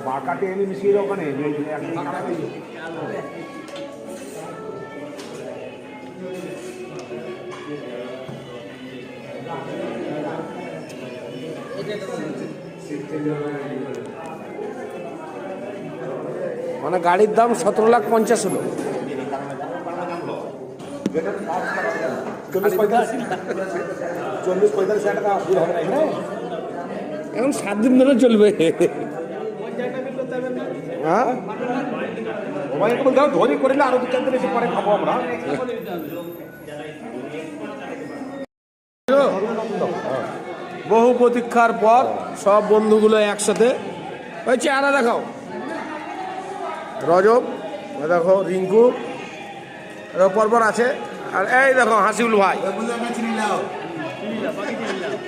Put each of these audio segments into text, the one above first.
বাঁকাটে এনে মিশিয়ে দাও ওখানে। মানে গাড়ির দাম 17,50,000 হলো। 40-45 টাকা হবে না এখানে। এখন 7 দিন ধরে চলবে। হ্যাঁ ধরি করিলে আরো 2-4 দিন এসে পরে খাবো আমরা। বহু প্রতীক্ষার পর সব বন্ধুগুলো একসাথে। ওই চেহারা দেখাও। রজব, দেখো রিঙ্কু পরপর আছে, আর এই দেখো হাসিবুল ভাই।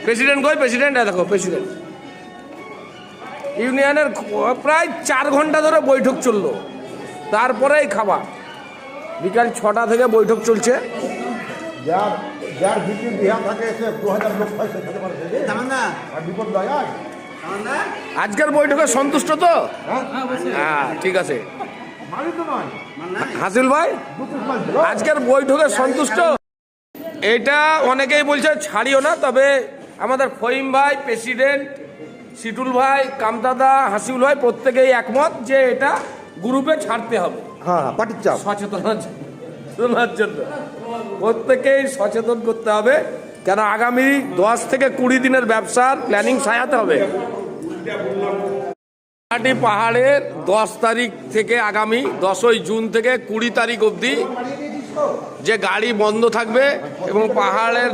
প্রেসিডেন্ট কই? প্রেসিডেন্ট দেখো, প্রেসিডেন্ট ইউনিয়নের প্রায় 4 ঘন্টা ধরে বৈঠক চললো, তারপরেই খাবার। বিকাল 6টা থেকে বৈঠক চলছে। যার ভিতরে বিহার থাকে 2000 লোক হয় সেখানে পারছে আর বিপদ নয়। আর আজকের বৈঠকে সন্তুষ্ট তো? হ্যাঁ ঠিক আছে। হাসিল ভাই আজকের বৈঠকে সন্তুষ্ট? এটা অনেকেই বলছে ছাড়িও না, তবে আমাদের ফহিম ভাই, প্রেসিডেন্ট সিটুল ভাই, কামদাদা, হাসিবুল ভাই প্রত্যেকেই একমত যে এটা গ্রুপে ছাড়তে হবে। হ্যাঁ পার্টির চাপ, সচেতনার জন্য প্রত্যেকেই সচেতন করতে হবে, কেন আগামী 10 থেকে 20 দিনের ব্যবসার প্ল্যানিং সাজাতে হবে। পাহাড়ের 10 তারিখ থেকে আগামী 10ই জুন থেকে 20 তারিখ অবধি যে গাড়ি বন্ধ থাকবে এবং পাহাড়ের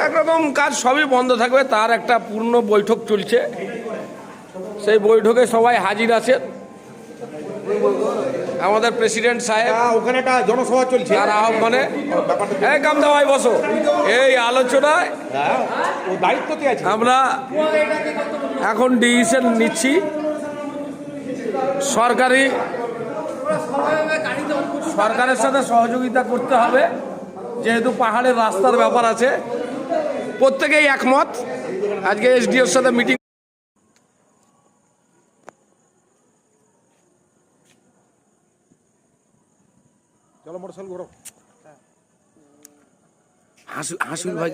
একরকম কাজ সবই বন্ধ থাকবে, তার একটা পূর্ণ বৈঠক চলছে। সেই বৈঠকে সবাই হাজির আছেন। আমাদের প্রেসিডেন্ট সাহেব ওখানে একটা জনসভা চলছে, তার আহ্বানে এই কামদা ভাই বসো, এই আলোচনায় দায়িত্বতে আছে। আমরা এখন ডিসিশন নিচ্ছি। সরকারের সাথে সহযোগিতা করতে হবে, যেহেতু পাহাড়ের রাস্তার ব্যাপার আছে। প্রত্যেকেই একমত। আজকে এসডিওর সাথে মিটিং। চলো মোটরসাইকেল ঘোরো। হাসিল ভাই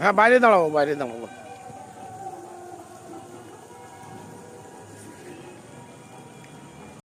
হ্যাঁ বাইরে দাঁড়াবো, বাইরে দাঁড়াবো।